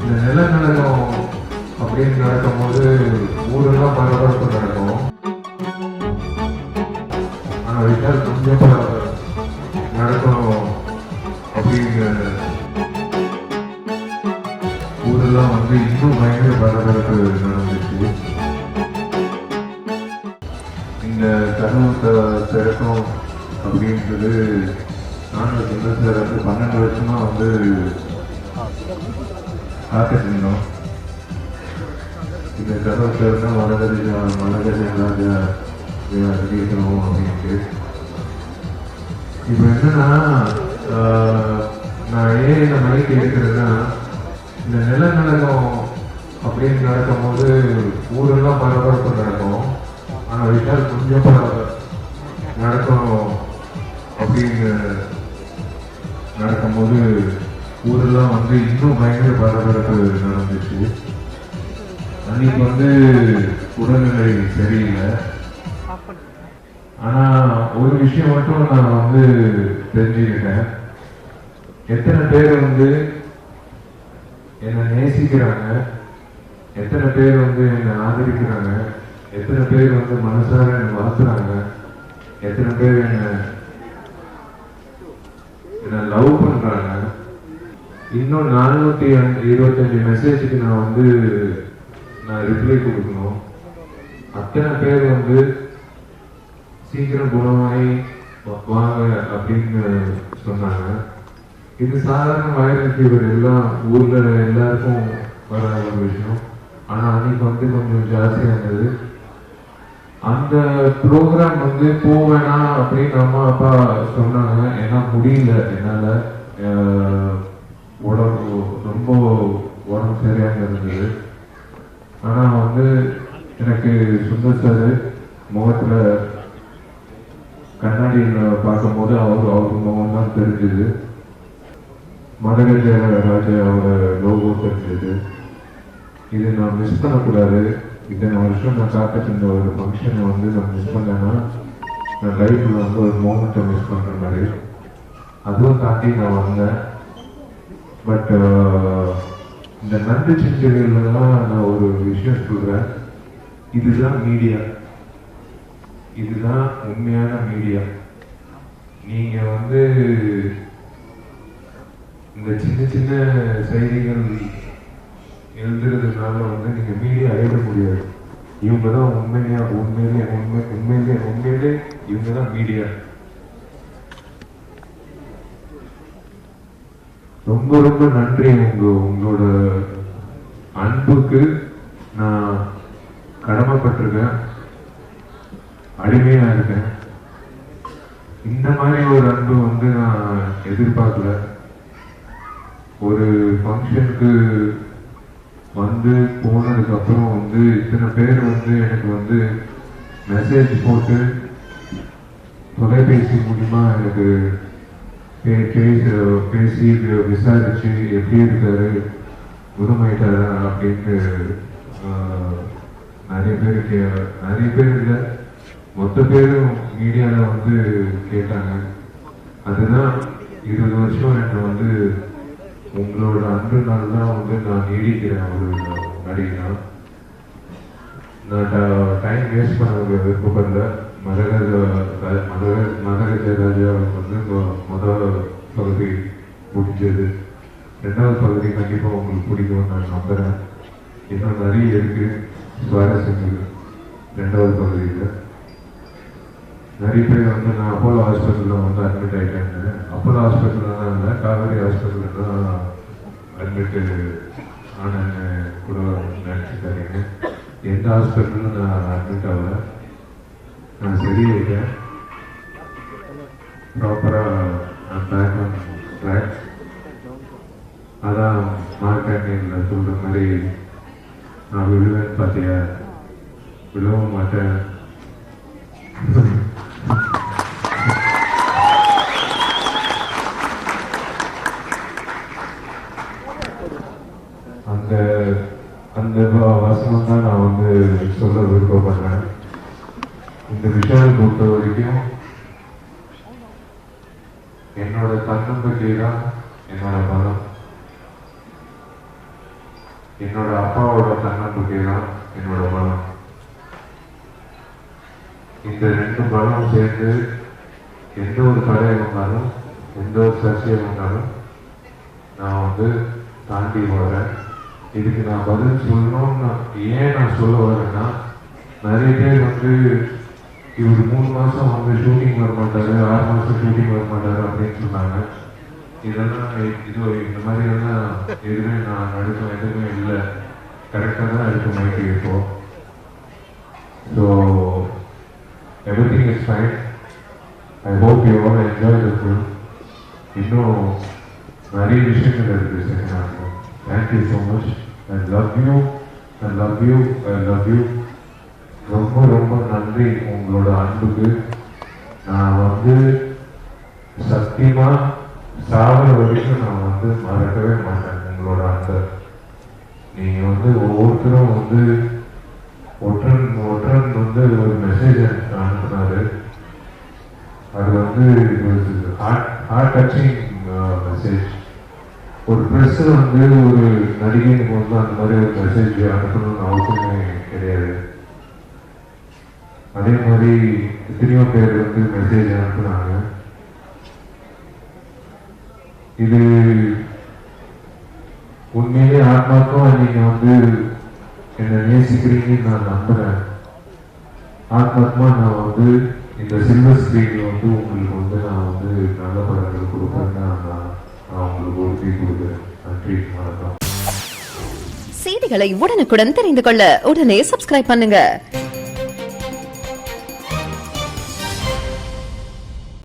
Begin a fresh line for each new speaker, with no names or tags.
இந்த நிலநடுக்கம் அப்படின்னு நடக்கும்போது ஊரெல்லாம் பரபரப்பு நடக்கும். ஆனால் விஷால் கொஞ்சம் நடக்கணும் அப்படிங்கிற ஊரெல்லாம் வந்து இன்னும் பயங்கர பரபரப்பு நடந்துச்சு. இந்த கருவத்தை திறக்கும் அப்படின்றது நாங்கள் சார் வந்து 12 வருஷமா வந்து காத்துட்டு இருந்தோம். இந்த கருவத்தை இருந்தால் மலகஜ ராஜா கேட்கணும் அப்படின்ட்டு. இப்போ என்னன்னா நான் ஏன் இந்த மைக்கு எடுக்கிறேன்னா, இந்த நிலநடுக்கம் அப்படின்னு நடக்கும்போது ஊரெல்லாம் பரபரப்பு நடக்கும். ஆனால் விஷால் கொஞ்சம் நடக்கணும் அப்படின்னு நடக்கும்போது ஊரெல்லாம் வந்து இன்னும் பயங்கர பரபரப்பு நடந்துச்சு. அன்னைக்கு வந்து உடல்நிலை சரியில்லை. ஆனா ஒரு விஷயம் மட்டும் நான் வந்து தெரிஞ்சுக்கிட்டேன். எத்தனை பேர் வந்து என்னை நேசிக்கிறாங்க, எத்தனை பேர் வந்து என்னை ஆதரிக்கிறாங்க, எத்தனை பேர் வந்து மனசார என்னை வளர்த்துறாங்க, எத்தனை பேர் என்ன லவ் பண்றாங்க. இன்னும் 425 மெசேஜுக்கு நான் ரிப்ளை கொடுக்கணும். அத்தனை பேர் வந்து சீக்கிரம் குணமாயி வாங்க அப்படின்னு சொன்னாங்க. இது சாதாரண வைரல் ஃபீவர் எல்லாம் ஊர்ல எல்லாருக்கும் வர ஒரு விஷயம். ஆனா அன்னைக்கு வந்து கொஞ்சம் ஜாஸ்தியா இருந்தது. அந்த ப்ரோக்ராம் வந்து போவேணா அப்படின்னு அம்மா அப்பா சொன்னாங்க. ஏன்னா முடியல, என்னால ரொம்ப உடம்பு சரியாக இருந்தது. ஆனா வந்து எனக்கு சுந்தர் சார் முகத்துல கண்ணாடியில் பார்க்கும்போது அவருக்கு முகம் தான் தெரிஞ்சது. மலகஜ ராஜா அவரோட லோகோ தெரிஞ்சது. இது நான் மிஸ் பண்ணக்கூடாது. இத்தனை வருஷம் நான் காத்துட்டு இருந்த ஒரு ஃபங்க்ஷனை வந்து நான் மிஸ் பண்ணேன்னா நான் லைஃப்ல வந்து ஒரு மோமெண்ட்டை மிஸ் பண்ற மாதிரி. அதுவும் தாண்டி நான் வந்தேன். பட் இந்த நன்றி செஞ்சதுலாம் நான் ஒரு விஷயம் சொல்றேன். இதுதான் மீடியா, இதுதான் உண்மையான மீடியா. நீங்க வந்து இந்த சின்ன சின்ன செய்திகள் எழுதுறதுனால வந்து நீங்க மீடியா எழுத முடியாது. இவங்க தான் உண்மையிலே இவங்க தான் மீடியா. ரொம்ப ரொம்ப நன்றி. உங்களோட அன்புக்கு நான் கடமைப்பட்டிருக்கேன், அடிமையா இருக்கேன். இந்த மாதிரி ஒரு அன்பு வந்து நான் எதிர்பார்க்கல. ஒரு ஃபங்க்ஷனுக்கு வந்து போனதுக்கு அப்புறம் வந்து இத்தனை பேர் வந்து எனக்கு வந்து மெசேஜ் போட்டு தொலைபேசி மூலியமா எனக்கு பேசி விசாரிச்சு எப்படி இருக்காரு, குணமாயிட்டாரா அப்படின்னு நிறைய பேர் இல்லை, மொத்த பேரும் மீடியால வந்து கேட்டாங்க. அதுதான் 20 வருஷம் என்னை வந்து உங்களோட அன்புனால தான் வந்து நான் நீடிக்கிறேன் ஒரு நடிகனா. நான் டைம் வேஸ்ட் பண்ண விருப்பப்படல. மலகஜ ராஜா வந்து முதல் பகுதி முடிஞ்சது. 2வது பகுதி கண்டிப்பாக உங்களுக்கு பிடிக்கும் நான் நம்புறேன். இன்னும் நிறைய இருக்கு சுவாரஸ்யங்கள் 2வது பகுதியில். நிறைய பேர் வந்து நான் அப்போலோ ஹாஸ்பிட்டலில் வந்து அட்மிட் ஆகிட்டேன்னு. அப்போலோ ஹாஸ்பிட்டலில் தான் இல்லை, காவேரி ஹாஸ்பிட்டலில் தான் அட்மிட்டு ஆனன்னு கூட நினச்சிக்காதீங்க. எந்த ஹாஸ்பிட்டலும் நான் அட்மிட் ஆகல. நான் சரியாயிட்டேன். ப்ராப்பராக நான் பேக் ஆன் ட்ராக். அதான் மார்க்கெட்டிங்கில் சொல்கிற மாதிரி நான் விழுவேன்னு பார்த்தியா, விழவும் மாட்டேன். அந்த வசனம் தான் நான் வந்து சொல்ல விருப்பப்படுறேன். இந்த விஷயம் பொறுத்த வரைக்கும் என்னோட தன்னம்பிக்கை தான் என்னோட பலம். என்னோட அப்பாவோட தன்னம்பிக்கை தான் என்னோட பலம். இந்த 2 பலம் சேர்ந்து எந்த ஒரு தடையை வந்தாலும் எந்த ஒரு சர்ச்சையை வந்தாலும் நான் வந்து தாண்டி வரேன். இதுக்கு நான் பதில் சொல்லணும்னு ஏன் நான் சொல்ல வரேன்னா, நிறைய பேர் வந்து இவர் 3 மாதம் வந்து ஷூட்டிங் வர மாட்டாரு, 6 மாதம் ஷூட்டிங் வர மாட்டாரு அப்படின்னு சொன்னாங்க. இதெல்லாம் இந்த மாதிரி எல்லாம் எதுவுமே நான் நடுக்கம் எதுவுமே இல்லை, கரெக்டாக தான் இருக்கு மைக்கு இப்போ. So everything is fine. I hope you all enjoy the film. இன்னும் நிறைய விஷயங்கள் இருக்குது செகண்ட் ஹாஃப்ல. Thank you so much. I love you, I love you, I love you. ரொம்ப ரொம்ப நன்றி உங்களோட அன்புக்கு. நான் வந்து சத்தியமா சாகிற வரைக்கும் நான் வந்து மறக்கவே மாட்டேன் உங்களோட அன்பை. நீங்க வந்து ஒவ்வொருத்தரும் வந்து ஒற்றன் வந்து ஒரு மெசேஜ் அனுப்புனாரு. அது வந்து ஹார்ட் டச்சிங் மெசேஜ். ஒரு ப்ரெஸ் வந்து ஒரு நடிகைக்கு வந்து அந்த மாதிரி ஒரு மெசேஜ் அனுப்பணும்னு அவசியமே கிடையாது. அதே மாதிரி எத்தனையோ பேர் வந்து மெசேஜ் அனுப்புனாங்க. இது உண்மையிலே ஆத்மார்த்தமா நீங்க வந்து என்னை நேசிக்கிறீங்கன்னு நான் நம்புறேன். ஆத்மார்த்தமா நான் வந்து இந்த சில்வர் ஸ்கிரீன்ல வந்து உங்களுக்கு வந்து நான் வந்து நல்ல படங்கள் கொடுப்பேன்னு நான் உங்களுக்கு உறுதி கொடுக்குறேன். நன்றி, வணக்கம்.
செய்திகளை உடனுக்குடன் தெரிந்து கொள்ள உடனே சப்ஸ்கிரைப் பண்ணுங்க.